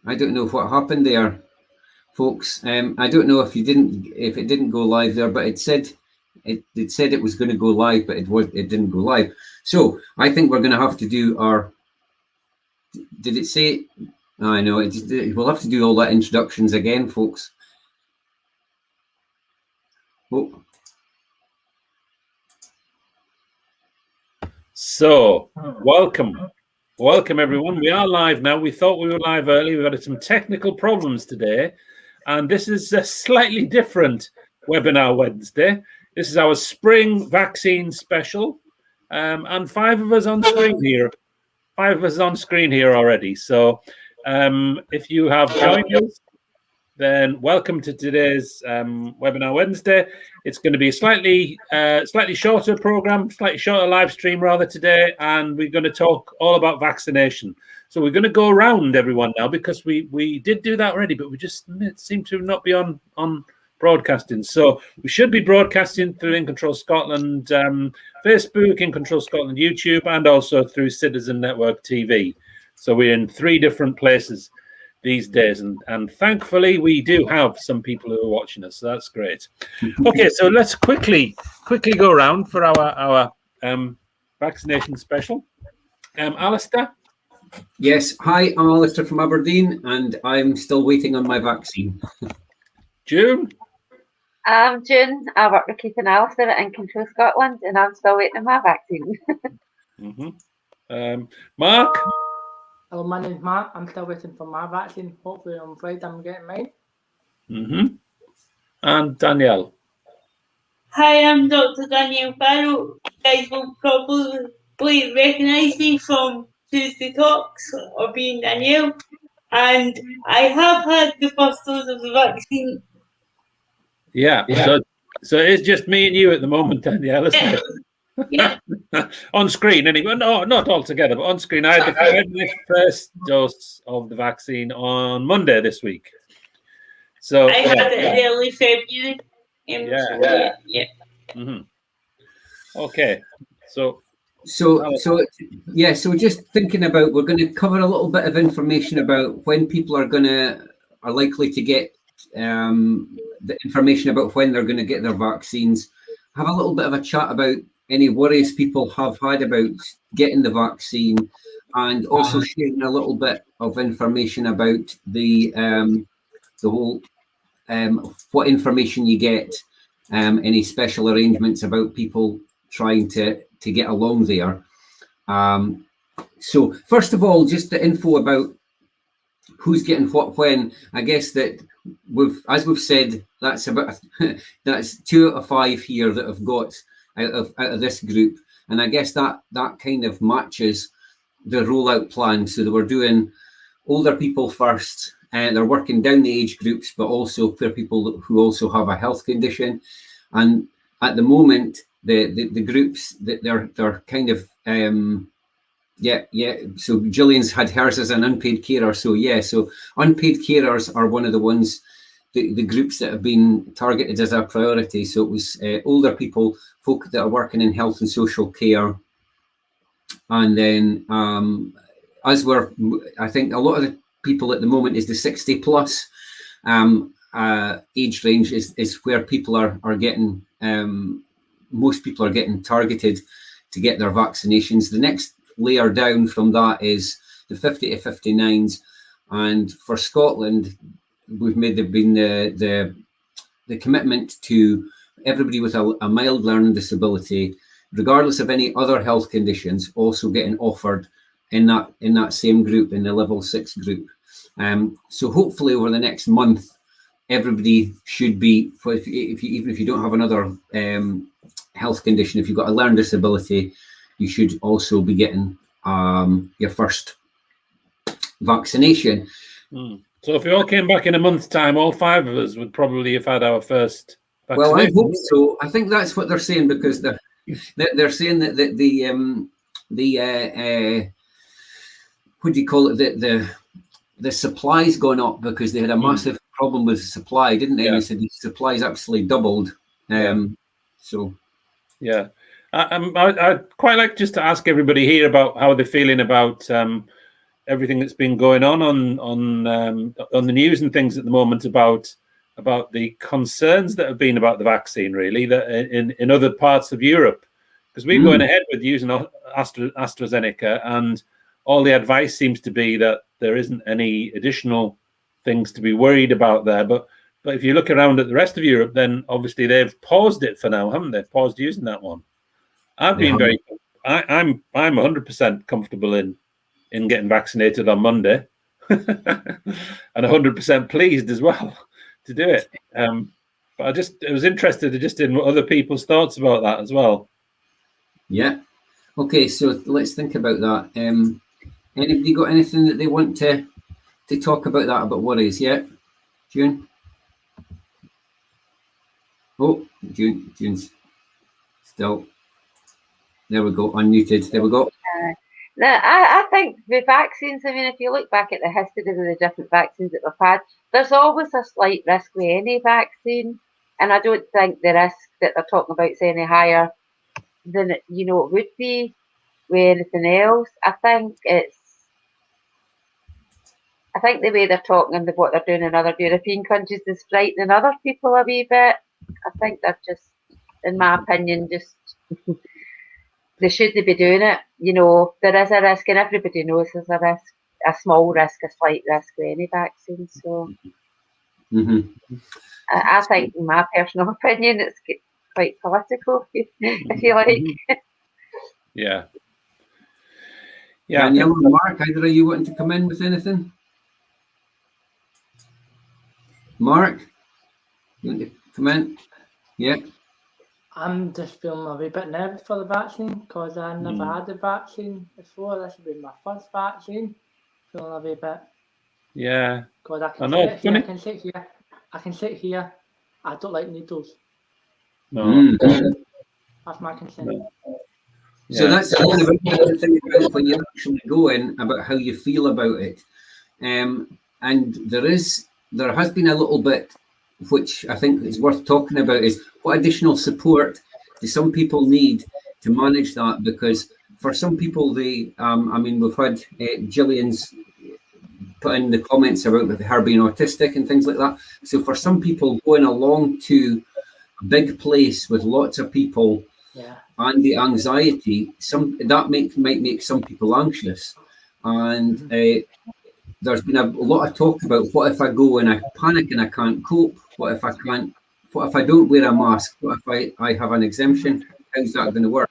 I don't know what happened there, folks. I don't know if it didn't go live there, but it said it was going to go live, but it didn't go live. So I think we're going to have to do our. Did it say? I know we'll have to do all that introductions again, folks. Oh. So, welcome everyone. We are live now. We thought we were live early. We've had some technical problems today, and this is a slightly different webinar Wednesday. This is our spring vaccine special, and 5 of us on screen here. 5 of us on screen here already. So, if you have joined us, then welcome to today's webinar Wednesday. It's going to be a slightly shorter program, slightly shorter live stream rather today, and we're going to talk all about vaccination. So we're going to go around everyone now because we did do that already, but we just seem to not be on broadcasting. So we should be broadcasting through In Control Scotland Facebook, In Control Scotland YouTube, and also through Citizen Network TV. So we're in 3 different places these days, and thankfully we do have some people who are watching us, so that's great. Okay, so let's quickly go around for our vaccination special. Alistair? Yes, hi, I'm Alistair from Aberdeen, and I'm still waiting on my vaccine. June? I'm June. I work with Keith and Alistair at In Control Scotland, and I'm still waiting on my vaccine. Mark? Hello, my name's Mark. I'm still waiting for my vaccine. Hopefully on Friday I'm getting mine. And Danielle? Hi, I'm Dr. Danielle Farrell. You guys will probably recognise me from Tuesday Talks or being Danielle. And I have had the first dose of the vaccine. Yeah. So it's just me and you at the moment, Danielle, isn't it? Yeah. On screen anyway. No, not all together, but on screen. I had the first dose of the vaccine on Monday this week. So I had it in early February. Okay. So just thinking about, we're going to cover a little bit of information about when people are likely to get the information about when they're going to get their vaccines. Have a little bit of a chat about any worries people have had about getting the vaccine, and also sharing a little bit of information about the whole what information you get, any special arrangements about people trying to get along there. So first of all, just the info about who's getting what when. I guess that as we've said, that's 2 out of 5 here that have got out of this group, and I guess that kind of matches the rollout plan. So they were doing older people first, and they're working down the age groups, but also for people who also have a health condition. And at the moment, the groups that they're kind of So Gillian's had hers as an unpaid carer. So unpaid carers are one of the ones, the groups that have been targeted as a priority. So it was older people, folk that are working in health and social care. And then I think a lot of the people at the moment is the 60 plus age range is where people are getting, most people are getting targeted to get their vaccinations. The next layer down from that is the 50 to 59s. And for Scotland, we've made the commitment to everybody with a mild learning disability, regardless of any other health conditions, also getting offered in that same group, in the level 6 group. So hopefully over the next month, everybody should be, even if you don't have another health condition, if you've got a learning disability, you should also be getting your first vaccination. So if we all came back in a month's time, all 5 of us would probably have had our first vaccination. Well, I hope so. I think that's what they're saying, because they're saying that the what do you call it? The supply's gone up because they had a massive problem with supply, didn't they? Yeah. They said the supply's absolutely doubled. So yeah. I'd quite like just to ask everybody here about how they're feeling about everything that's been going on the news and things at the moment about the concerns that have been about the vaccine, really, that in other parts of Europe, because we're going ahead with using AstraZeneca, and all the advice seems to be that there isn't any additional things to be worried about there. But if you look around at the rest of Europe, then obviously they've paused it for now, haven't they? Paused using that one. I'm 100% comfortable in getting vaccinated on Monday, and 100% pleased as well to do it. But I was interested just in what other people's thoughts about that as well. Yeah. Okay, so let's think about that. Anybody got anything that they want to talk about that, about worries? Yeah, June. Oh, June's still. There we go, unmuted. There we go. I think the vaccines, I mean, if you look back at the history of the different vaccines that we've had, there's always a slight risk with any vaccine. And I don't think the risk that they're talking about is any higher than it would be with anything else. I think the way they're talking and what they're doing in other European countries is frightening other people a wee bit. I think they're just, in my opinion, just they shouldn't be doing it. There is a risk, and everybody knows there's a risk, a small risk, a slight risk with any vaccine. So I think, in my personal opinion, it's quite political, if you like. Yeah. Danielle and Mark, either of you wanting to come in with anything? Mark, you want to come in? Yeah. I'm just feeling a wee bit nervous for the vaccine because I never had the vaccine before. This will be my first vaccine. Feeling a wee bit. Yeah. Because I can sit here. I don't like needles. No. That's my concern. So that's one of the important things about when you actually go in, about how you feel about it. And there has been a little bit, which I think is worth talking about, is what additional support do some people need to manage that? Because for some people, we've had Gillian's put in the comments about her being autistic and things like that. So for some people, going along to a big place with lots of people and the anxiety, might make some people anxious. And there's been a lot of talk about, what if I go and I panic and I can't cope? What if I don't wear a mask? What if I have an exemption? How's that going to work?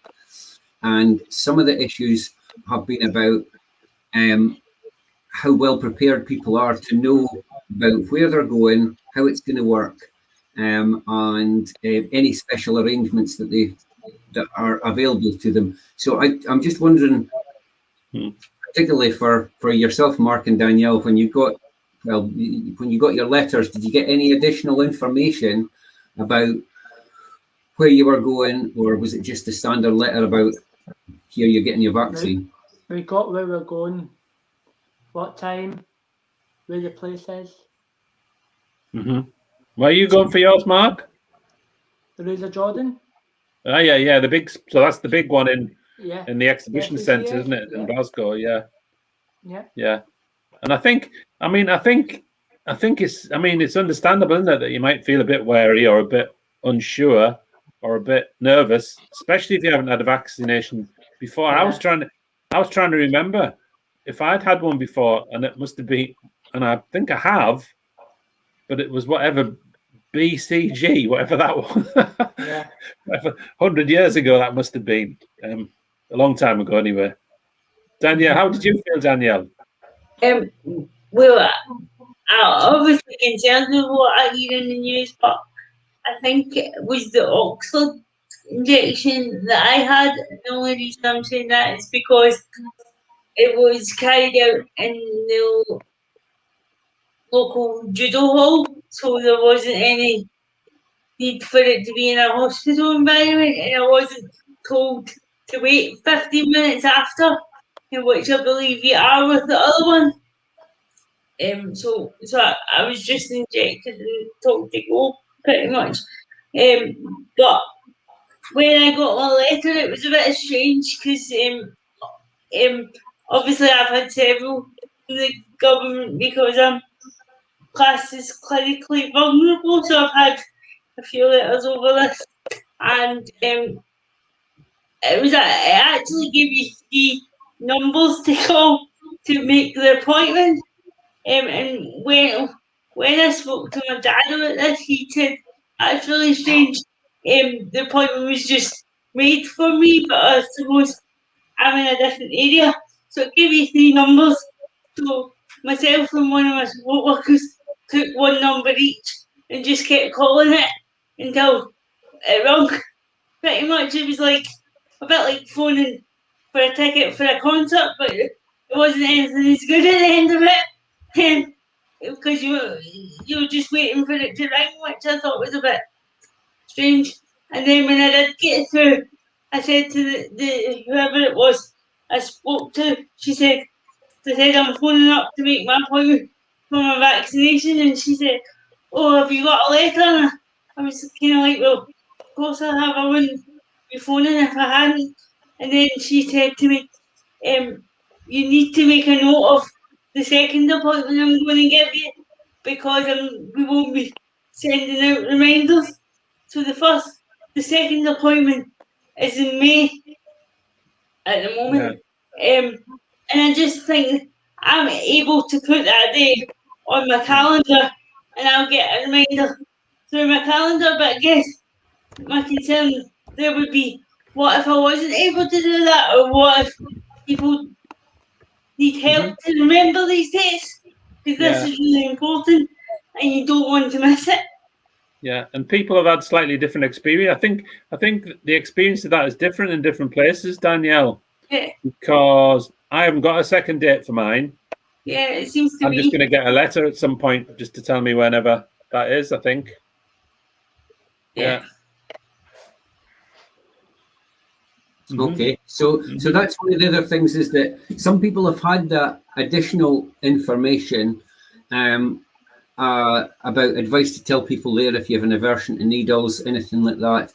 And some of the issues have been about how well prepared people are to know about where they're going, how it's going to work, and any special arrangements that are available to them. So I'm just wondering, particularly for yourself, Mark and Danielle, when you got your letters, did you get any additional information about where you were going, or was it just a standard letter about here you're getting your vaccine? We got where we're going, what time, where the place is. Where are you going for yours, Mark? The Razor Jordan. Oh yeah, the big. So that's the big one in the exhibition centre, isn't it, in Glasgow? Yeah. And I think it's understandable, isn't it, that you might feel a bit wary or a bit unsure or a bit nervous, especially if you haven't had a vaccination before. I was trying to remember if I'd had one before, and it must have been, and I think I have, but it was whatever BCG, whatever that was. 100 years ago, that must have been a long time ago, anyway. Danielle, how did you feel, Danielle? Well, I'm obviously concerned with what I hear in the news, but I think it was the Oxford injection that I had. The only reason I'm saying that is because it was carried out in the local judo hall, so there wasn't any need for it to be in a hospital environment, and I wasn't told to wait 15 minutes after, in which I believe you are with the other one. So I was just injected and told to go, pretty much. But when I got my letter, it was a bit strange because obviously I've had several the government because I'm classed as clinically vulnerable. So I've had a few letters over this, and it actually gave you 3 numbers to call to make the appointment. And when I spoke to my dad about this, he said that's really strange. The appointment was just made for me, but I suppose I'm in a different area. So it gave you 3 numbers. So myself and one of my support workers took one number each and just kept calling it until it rung. Pretty much, it was like a bit like phoning for a ticket for a concert, but it wasn't anything as good at the end of it. Because you were just waiting for it to ring, which I thought was a bit strange. And then when I did get through, I said to the whoever it was I spoke to, I said I'm phoning up to make my appointment for my vaccination, and she said, "Oh, have you got a letter?" And I was kind of like, "Well, of course I have. I wouldn't be phoning if I hadn't." And then she said to me, "You need to make a note of the second appointment I'm going to give you because we won't be sending out reminders." So the second appointment is in May at the moment. And I just think I'm able to put that day on my calendar and I'll get a reminder through my calendar. But I guess my concern there would be, what if I wasn't able to do that, or what if people need help to remember these dates? Because this is really important and you don't want to miss it. Yeah, and people have had slightly different experience. I think the experience of that is different in different places, Danielle. Yeah. Because I haven't got a second date for mine. Yeah, it seems to I'm just going to get a letter at some point just to tell me whenever that is, I think. Yeah. Okay, so that's one of the other things, is that some people have had that additional information about advice to tell people there if you have an aversion to needles, anything like that,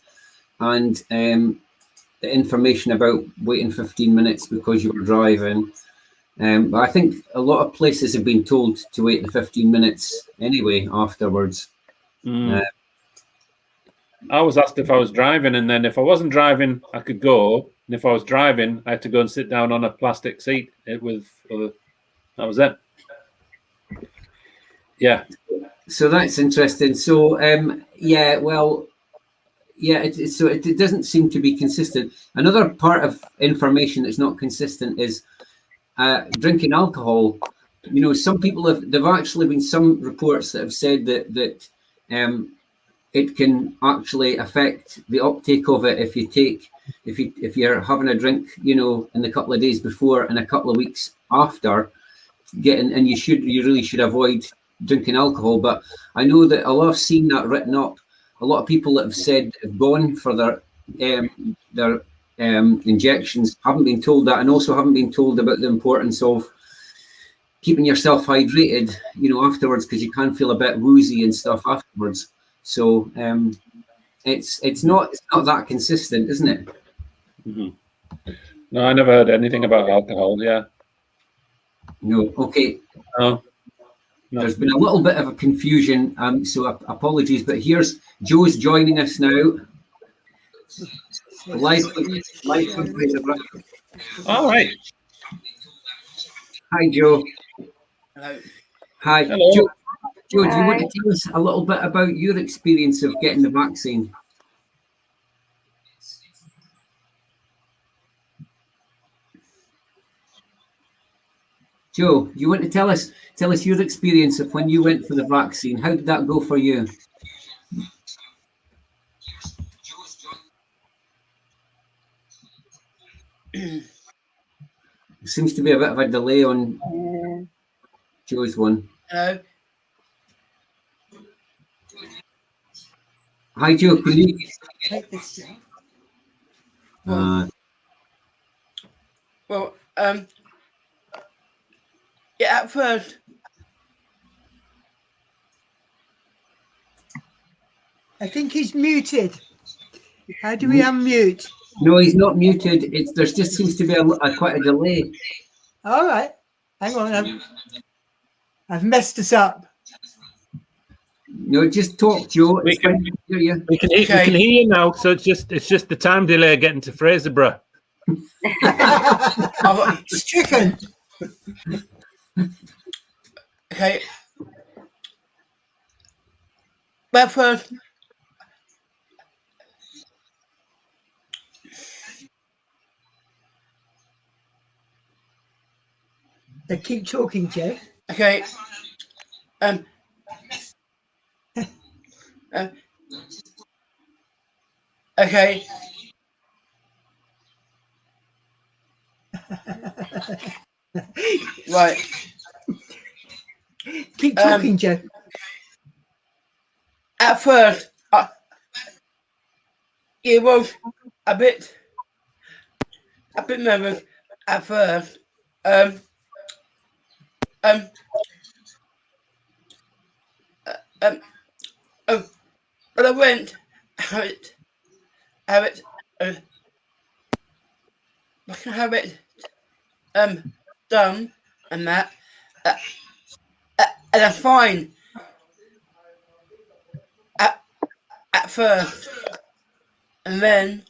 and the information about waiting 15 minutes because you were driving. But I think a lot of places have been told to wait the 15 minutes anyway afterwards. I was asked if I was driving, and then if I wasn't driving, I could go. And if I was driving, I had to go and sit down on a plastic seat that was it. Yeah. So that's interesting. So it doesn't seem to be consistent. Another part of information that's not consistent is drinking alcohol. You know, some people there've actually been some reports that have said that it can actually affect the uptake of it if you're having a drink, you know, in the couple of days before and a couple of weeks after and you really should avoid drinking alcohol. But I know that I've seen that written up. A lot of people that have said have gone for their injections haven't been told that, and also haven't been told about the importance of keeping yourself hydrated, you know, afterwards, because you can feel a bit woozy and stuff afterwards. So it's not that consistent, isn't it? No, I never heard anything about alcohol. Yeah. No. Okay. No. There's been a little bit of a confusion, so apologies. But here's Joe's joining us now. Live. All right. Hi, Joe. Hello. Hi. Hello. Joe, do you want to tell us a little bit about your experience of getting the vaccine? Joe, you want to tell us your experience of when you went for the vaccine? How did that go for you? There seems to be a bit of a delay on Joe's one. Hello. Hi, Joe. Can you Take this down. Yeah, at first, I think he's muted. How do we unmute? No, he's not muted. There just seems to be quite a delay. All right. Hang on, I've messed us up. No, just talk, Joe. We It's can- fine to hear you. We can hear you now. So it's just the time delay getting to Fraserburgh. Stricken. Okay. But first, They keep talking, Joe. okay. Okay. Right. Keep talking, Joe. At first, it was a bit nervous at first. But I went have it done and that, and I'm fine at first, and then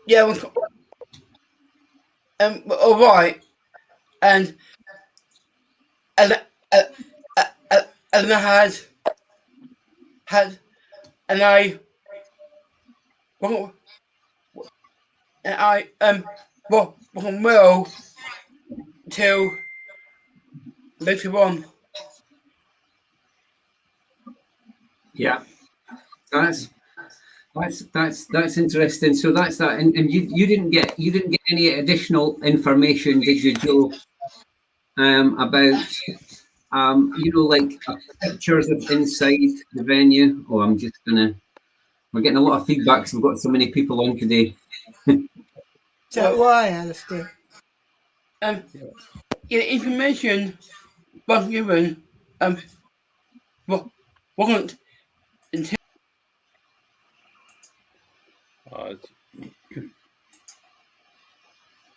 yeah, all right, and I had and I wasn't well till later on. Yeah, that's interesting. So that's that, and you didn't get any additional information, did you, Joe? About like pictures of inside the venue. Oh, we're getting a lot of feedback because we've got so many people on today. So why, Alistair? Information was given wasn't until It's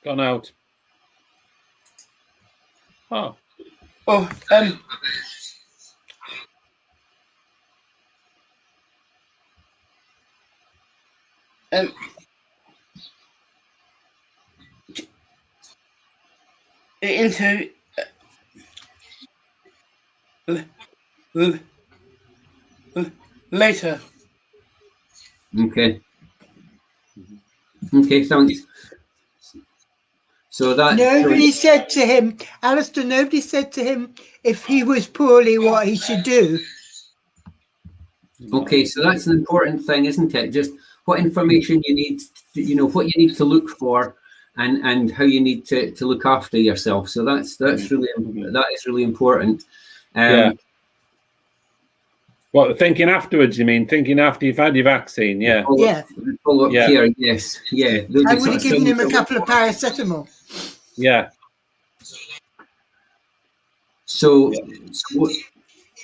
gone out. Oh. into later. Okay, thanks. So that Nobody said to him, Alistair, nobody said to him if he was poorly what he should do. Okay, so that's an important thing, isn't it? Just what information you need, what you need to look for, and how you need to look after yourself. So that is really important. Yeah. What, thinking afterwards? You mean thinking after you've had your vaccine? Yeah. Follow-up care. Yes. Yeah. I would have given him a couple of paracetamol. Yeah. So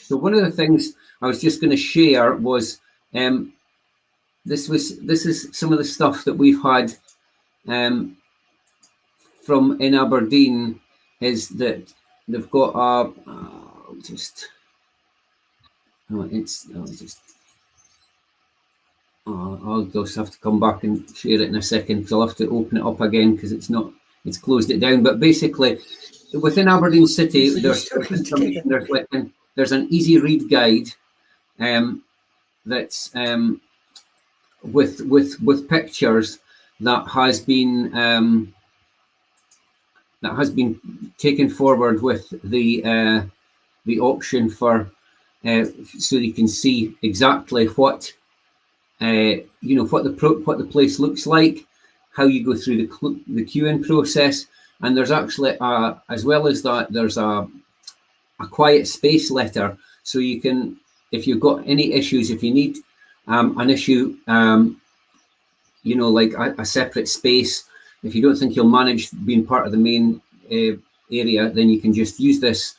one of the things I was just going to share was this is some of the stuff that we've had from in Aberdeen, is that they've got I'll just have to come back and share it in a second, because I'll have to open it up again because it's closed it down. But basically, within Aberdeen City, there's an easy read guide that's with pictures that has been taken forward with the option for so you can see exactly what what the place looks like, how you go through the queuing process, and there's actually as well as that, there's a quiet space letter, so you can, if you've got any issues, if you need an issue, like a separate space, if you don't think you'll manage being part of the main area, then you can just use this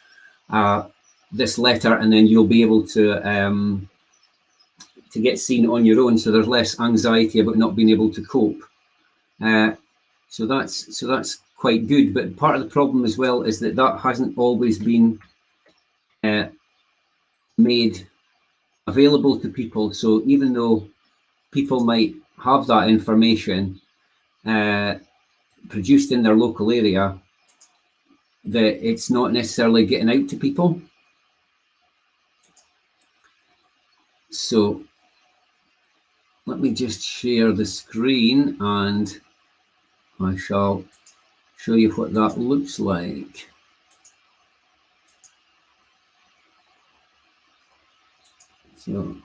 letter, and then you'll be able to get seen on your own, so there's less anxiety about not being able to cope. So that's quite good. But part of the problem as well is that hasn't always been made available to people. So even though people might have that information produced in their local area, that it's not necessarily getting out to people. So let me just share the screen and I shall show you what that looks like. So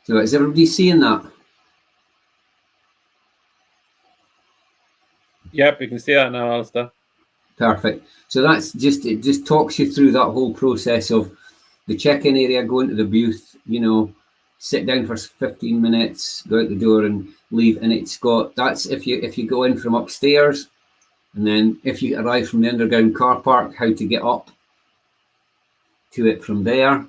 is everybody seeing that? Yep, we can see that now, Alistair. Perfect. So that's it just talks you through that whole process of the check-in area, going to the booth, you know, sit down for 15 minutes, go out the door and leave. And it's got, that's if you go in from upstairs, and then if you arrive from the underground car park, how to get up to it from there.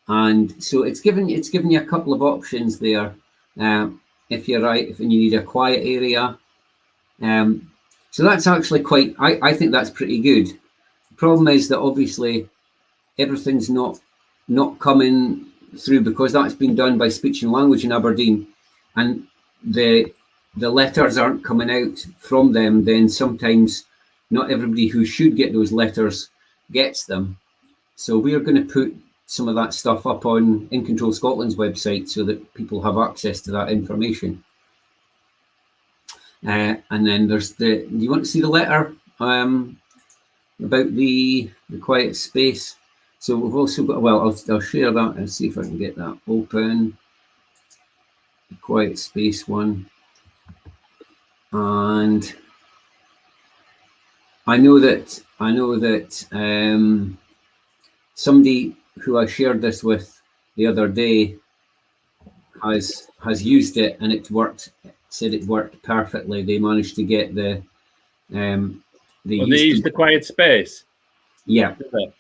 And so it's given you a couple of options there. If you need a quiet area. So that's actually quite, I think that's pretty good. The problem is that obviously everything's not coming through because that's been done by speech and language in Aberdeen, and the letters aren't coming out from them. Then sometimes not everybody who should get those letters gets them. So we are going to put some of that stuff up on In Control Scotland's website so that people have access to that information. And then there's do you want to see the letter about the quiet space? So we've also got, well, I'll share that and see if I can get that open. The quiet space one. And I know that somebody who I shared this with the other day has used it and it worked. Said it worked perfectly. They managed to get the they used the quiet space. Yeah,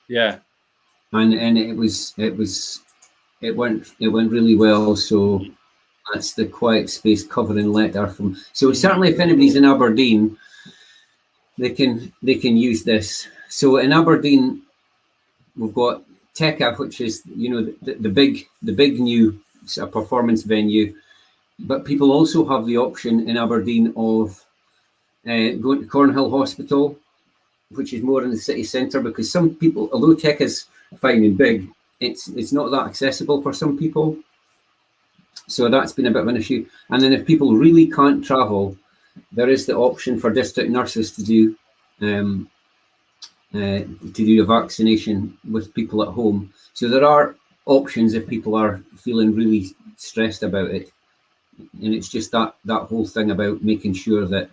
yeah, and it went really well. So that's the quiet space covering letter from. So certainly, if anybody's in Aberdeen, they can use this. So in Aberdeen, we've got Tekka, which is the big new performance venue. But people also have the option in Aberdeen of going to Cornhill Hospital, which is more in the city centre, because some people, although Tech is fine and big, it's not that accessible for some people. So that's been a bit of an issue. And then if people really can't travel, there is the option for district nurses to do a vaccination with people at home. So there are options if people are feeling really stressed about it. And it's just that whole thing about making sure that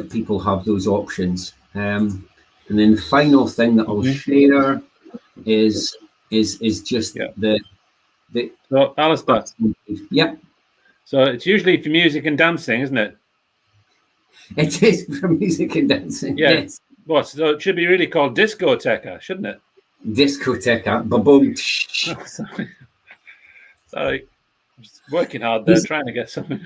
people have those options. And then the final thing that I'll share is just the so Alistair. Yeah. So it's usually for music and dancing, isn't it? It is for music and dancing. Yeah. Yes. What? So it should be really called Discoteca, shouldn't it? Discoteca. Ba-boom. Oh, sorry. I'm just working hard there, trying to get something.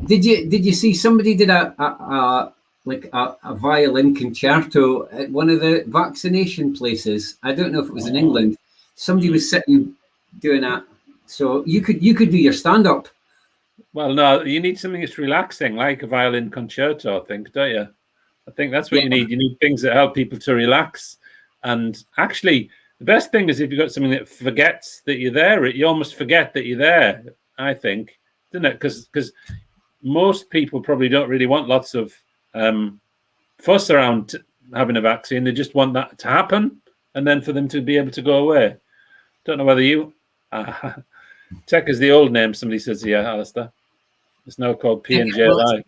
Did you see somebody did a violin concerto at one of the vaccination places? I don't know if it was in England. Somebody was sitting doing that. So you could do your stand up. Well, no, you need something that's relaxing, like a violin concerto, I think, don't you? I think that's what you need. You need things that help people to relax. And actually, the best thing is if you've got something that forgets that you're there. You almost forget that you're there, I think, doesn't it? Because most people probably don't really want lots of fuss around having a vaccine. They just want that to happen and then for them to be able to go away. Don't know whether you... Tech is the old name, somebody says here, Alistair. It's now called P&J Live.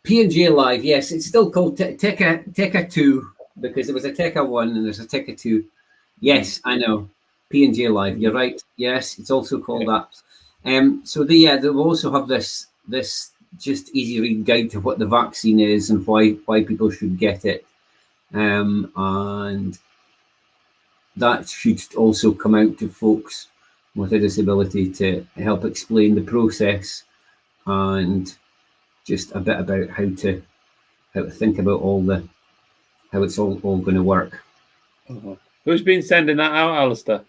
P&J Live, yes. It's still called Tekka 2 because there was a Tekka 1 and there's a Tekka 2. Yes, I know. P&J Live, you're right. Yes, it's also called that. So they also have this just easy read guide to what the vaccine is and why people should get it. And that should also come out to folks with a disability to help explain the process and just a bit about how to think about how it's all going to work. Who's been sending that out, Alistair?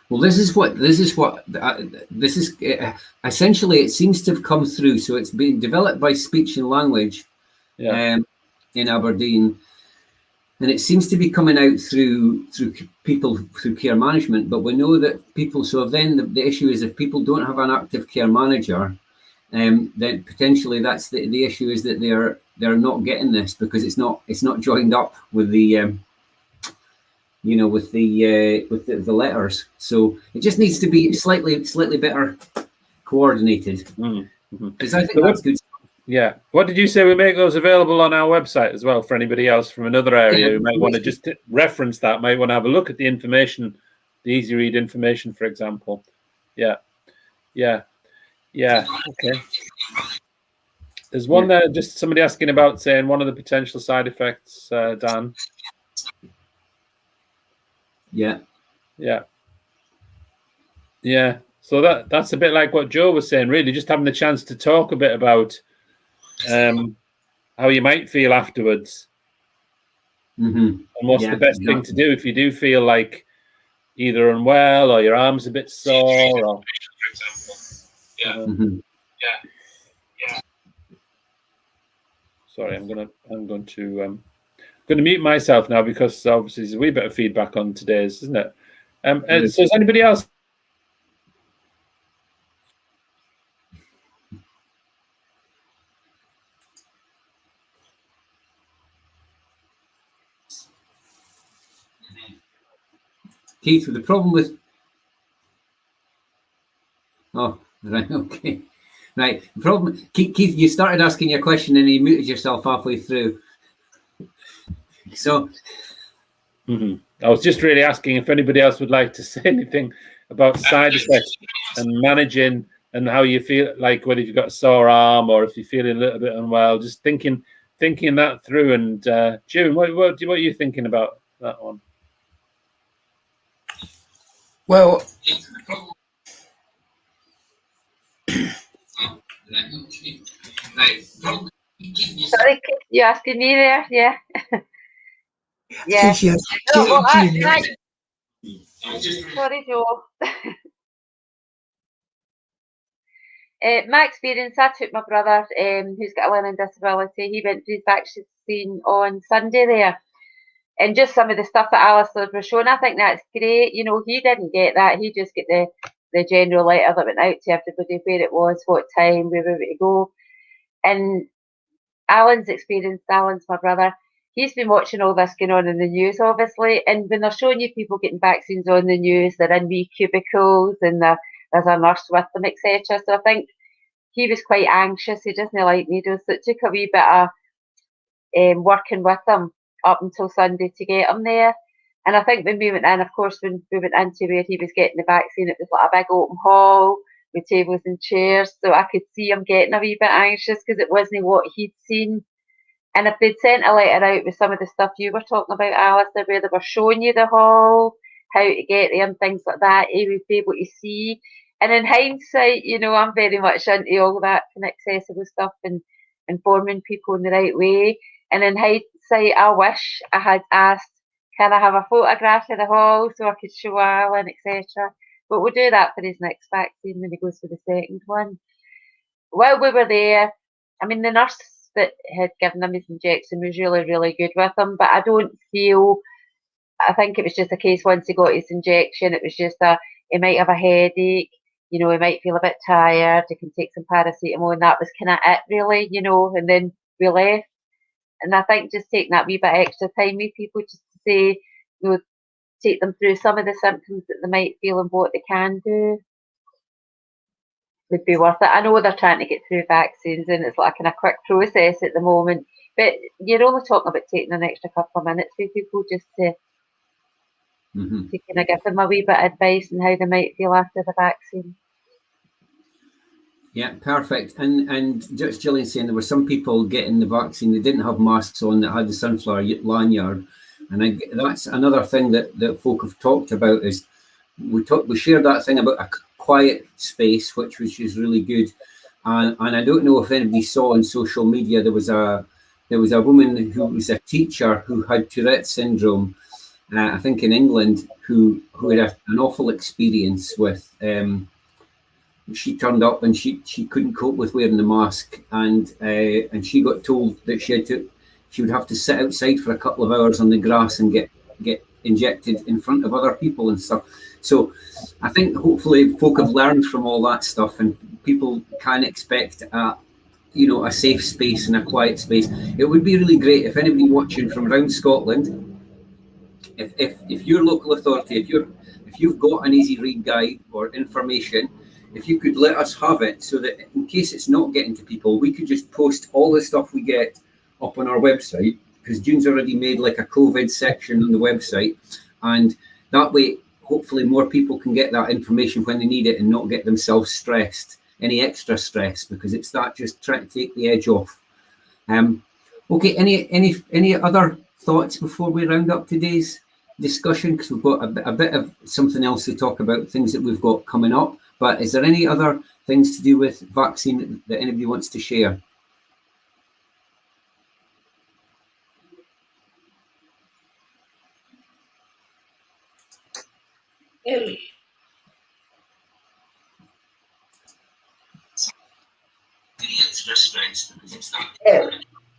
Well, this is essentially, it seems to have come through. So it's been developed by Speech and Language in Aberdeen, and it seems to be coming out through people through care management. But we know that people. So then the issue is, if people don't have an active care manager, then potentially that's the issue, is that they're not getting this because it's not joined up with the with the letters. So it just needs to be slightly better coordinated. Because I think that's good. Yeah. What did you say? We make those available on our website as well for anybody else from another area who might want to just reference that, might want to have a look at the information, the easy read information, for example. Yeah. Okay. There's one there, just somebody asking about saying one of the potential side effects, Dan. Yeah. So that's a bit like what Joe was saying, really, just having the chance to talk a bit about how you might feel afterwards. And what's the best thing to do if you do feel like either unwell or your arm's a bit sore or Sorry, I'm going to mute myself now because obviously there's a wee bit of feedback on today's, isn't it? So is anybody else? Keith, the problem with... Oh, right, okay. Right, the problem... Keith, you started asking your question and you muted yourself halfway through. So... I was just really asking if anybody else would like to say anything about side effects and managing and how you feel, like whether you've got a sore arm or if you're feeling a little bit unwell, just thinking that through. And Jim, what are you thinking about that one? Well, Sorry, you asking me there? Yeah. Yeah. Sorry, Joe. My experience, I took my brother, who's got a learning disability. He went for his vaccine on Sunday there. And just some of the stuff that Alistair was showing, I think that's great. You know, he didn't get that. He just got the general letter that went out to everybody, where it was, what time, where we were to go. And Alan's experience, Alan's my brother, he's been watching all this going on in the news, obviously. And when they're showing you people getting vaccines on the news, they're in wee cubicles and there's a nurse with them, etc. So I think he was quite anxious. He doesn't like needles. So it took a wee bit of working with him up until Sunday to get him there. And I think when we went in, of course, when we went into where he was getting the vaccine, it was like a big open hall with tables and chairs. So I could see him getting a wee bit anxious because it wasn't what he'd seen. And if they'd sent a letter out with some of the stuff you were talking about, Alistair, where they were showing you the hall, how to get there and things like that, he would be able to see. And in hindsight, you know, I'm very much into all that kind of accessible stuff and informing people in the right way. And in hindsight, I wish I had asked, can I have a photograph of the hall so I could show Alan, etc. But we'll do that for his next vaccine when he goes for the second one. While we were there, I mean, the nurse that had given him his injection was really, really good with him, but I think it was just a case once he got his injection, it was just he might have a headache, you know, he might feel a bit tired, he can take some paracetamol, and that was kind of it really, you know, and then we left. And I think just taking that wee bit extra time with people just to say, you know, take them through some of the symptoms that they might feel and what they can do would be worth it. I know they're trying to get through vaccines and it's like a kind of quick process at the moment, but you're only talking about taking an extra couple of minutes with people just to kind of give them a wee bit of advice on how they might feel after the vaccine. Yeah, perfect. And just Gillian saying there were some people getting the vaccine, they didn't have masks on that had the sunflower lanyard, And that's another thing that folk have talked about is we shared that thing about a quiet space, which is really good. And I don't know if anybody saw on social media, there was a woman who was a teacher who had Tourette's syndrome, I think in England, who had an awful experience with. She turned up and she couldn't cope with wearing the mask, and she got told that she would have to sit outside for a couple of hours on the grass and get injected in front of other people and stuff. So I think hopefully folk have learned from all that stuff, and people can expect a safe space and a quiet space. It would be really great if anybody watching from around Scotland, if your local authority, if you've got an easy read guide or information, if you could let us have it, so that in case it's not getting to people, we could just post all the stuff we get up on our website, because June's already made like a COVID section on the website, and that way hopefully more people can get that information when they need it and not get themselves stressed, any extra stress, because it's that just trying to take the edge off. Okay, any other thoughts before we round up today's discussion, because we've got a bit of something else to talk about, things that we've got coming up. But is there any other things to do with vaccine that anybody wants to share?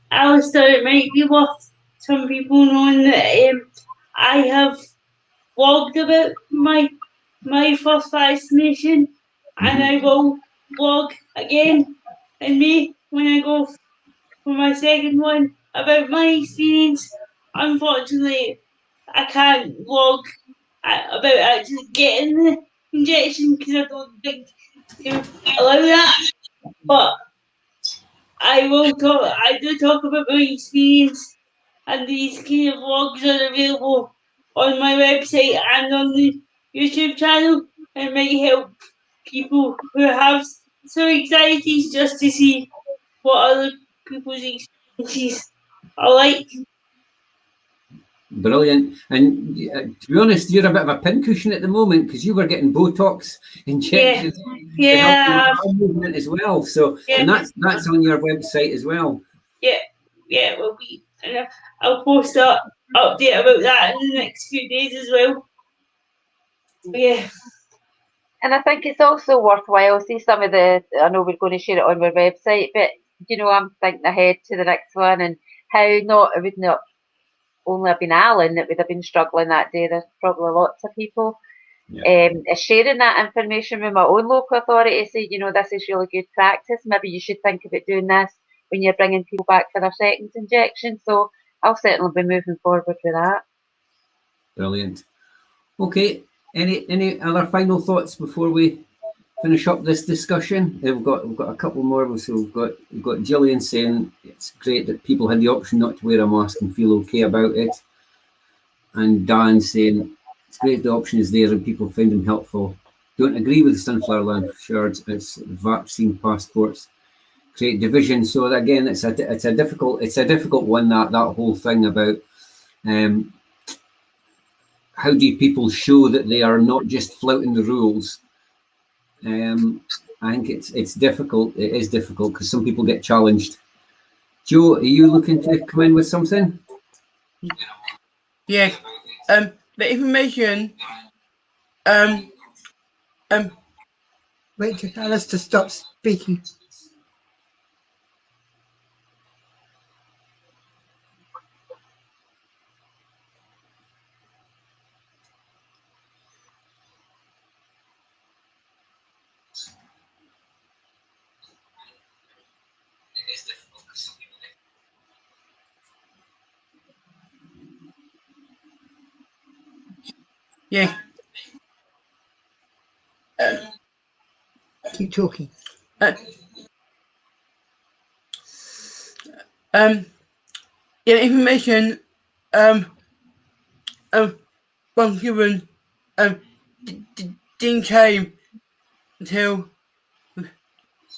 Alistair, it might be worth some people knowing that I have blogged about my first vaccination, and I will blog again in May when I go for my second one about my experience. Unfortunately, I can't blog about actually getting the injection because I don't think they allow that. But I will talk. I do talk about my experience, and these kind of vlogs are available on my website and on the YouTube channel. It might help people who have some anxieties just to see what other people's experiences are like. Brilliant. And to be honest, you're a bit of a pincushion at the moment, because you were getting Botox injections to help your arm movement as well. So, and that's on your website as well. Yeah, it will be. And I'll post an update about that in the next few days as well. Yeah. And I think it's also worthwhile, see some of I know we're going to share it on our website, but I'm thinking ahead to the next one, and how it would not only have been Alan that would have been struggling that day. There's probably lots of people. Sharing that information with my own local authority, say, this is really good practice. Maybe you should think about doing this when you're bringing people back for their second injection. So I'll certainly be moving forward with that. Brilliant. Okay. Any other final thoughts before we finish up this discussion? We've got a couple more. So we've got Gillian saying it's great that people had the option not to wear a mask and feel okay about it, and Dan saying it's great the option is there and people find them helpful. Don't agree with the sunflower land shards. It's vaccine passports create division. So again, it's a difficult one, that whole thing about how do people show that they are not just flouting the rules. I think it's difficult. It is difficult because some people get challenged. Joe, are you looking to come in with something? Yeah. The information. Wait till Alistair stops speaking. Yeah. Keep talking. Yeah, information was given didn't came until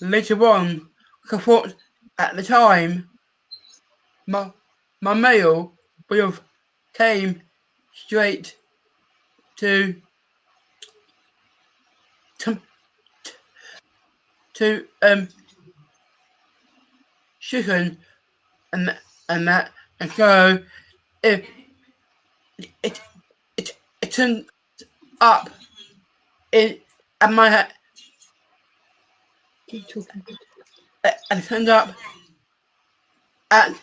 later on. I thought at the time my mail would have came straight to chicken and that, and so it turned up in at my keep talking and it turned up at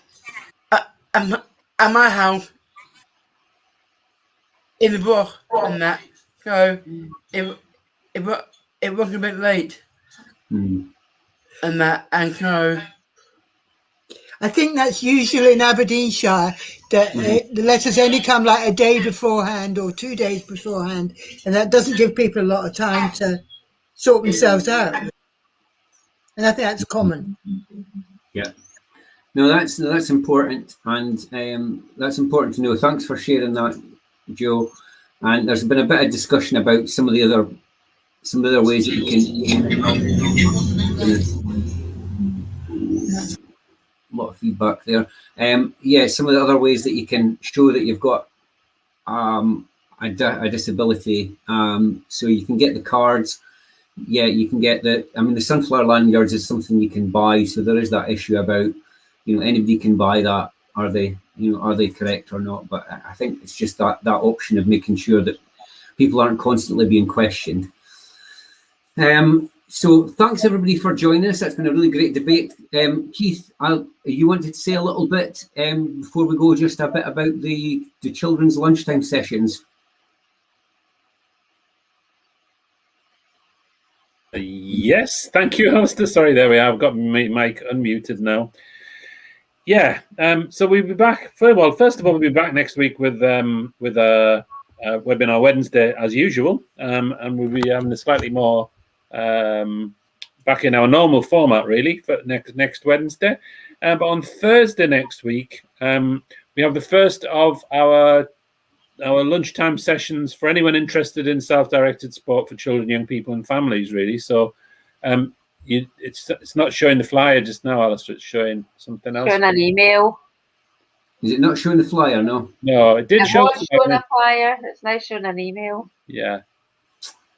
my house in the book and that, so it was a bit late and that, and so I think that's usual in Aberdeenshire, that the letters only come like a day beforehand or 2 days beforehand, and that doesn't give people a lot of time to sort themselves out. And I think that's common. Yeah. No, that's important, and that's important to know. Thanks for sharing that, Joe. And there's been a bit of discussion about some of the other ways that you can. A lot of feedback there. Yeah, some of the other ways that you can show that you've got a disability. So you can get the cards. Yeah, you can get the sunflower lanyards is something you can buy. So there is that issue about, anybody can buy that. Are they correct or not? But I think it's just that option of making sure that people aren't constantly being questioned. So thanks everybody for joining us. That's been a really great debate. Keith, you wanted to say a little bit before we go, just a bit about the children's lunchtime sessions. Yes, thank you, Alistair. Sorry, there we are. I've got my mic unmuted now. Yeah, so we'll be back. First of all, we'll be back next week with a webinar Wednesday as usual, and we'll be having a slightly more back in our normal format really for next Wednesday. But on Thursday next week, we have the first of our lunchtime sessions for anyone interested in self-directed sport for children, young people, and families. Really, so it's not showing the flyer just now, Alistair. It's showing something else. Showing an email. Is it not showing the flyer? No. No, it did show. It's showing a flyer. It's now showing an email. Yeah.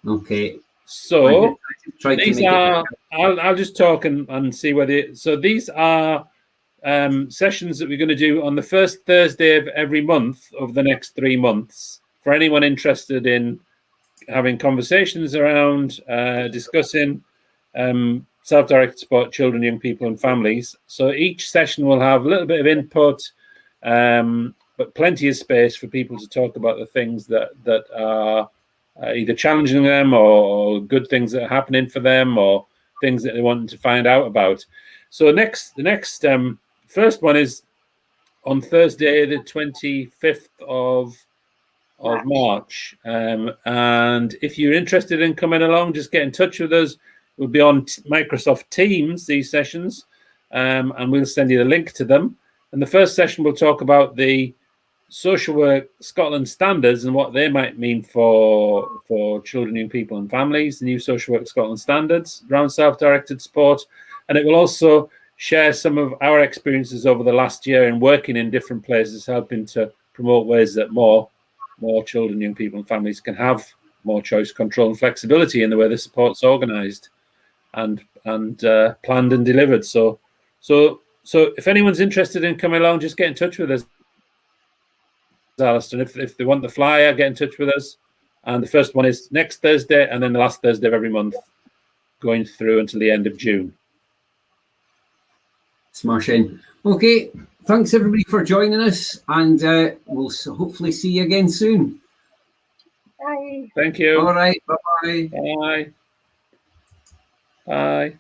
Okay. So these are. I'll just talk and see whether. So these are sessions that we're going to do on the first Thursday of every month over the next 3 months. For anyone interested in having conversations around discussing self-directed sport, children, young people, and families. So each session will have a little bit of input, but plenty of space for people to talk about the things that are either challenging them or good things that are happening for them or things that they want to find out about. So the next first one is on Thursday, the 25th of March. And if you're interested in coming along, just get in touch with us. We'll be on Microsoft Teams, these sessions, and we'll send you the link to them. And the first session will talk about the Social Work Scotland standards and what they might mean for children, young people, and families, the new Social Work Scotland standards around self-directed sport. And it will also share some of our experiences over the last year in working in different places, helping to promote ways that more children, young people, and families can have more choice, control, and flexibility in the way the support's organised and planned and delivered. So if anyone's interested in coming along, just get in touch with us, Alistair. If they want the flyer, get in touch with us. And the first one is next Thursday, and then the last Thursday of every month, going through until the end of June. Smashing. Okay, thanks everybody for joining us, and we'll hopefully see you again soon. Bye. Thank you. All right. Bye-bye. Bye. Bye.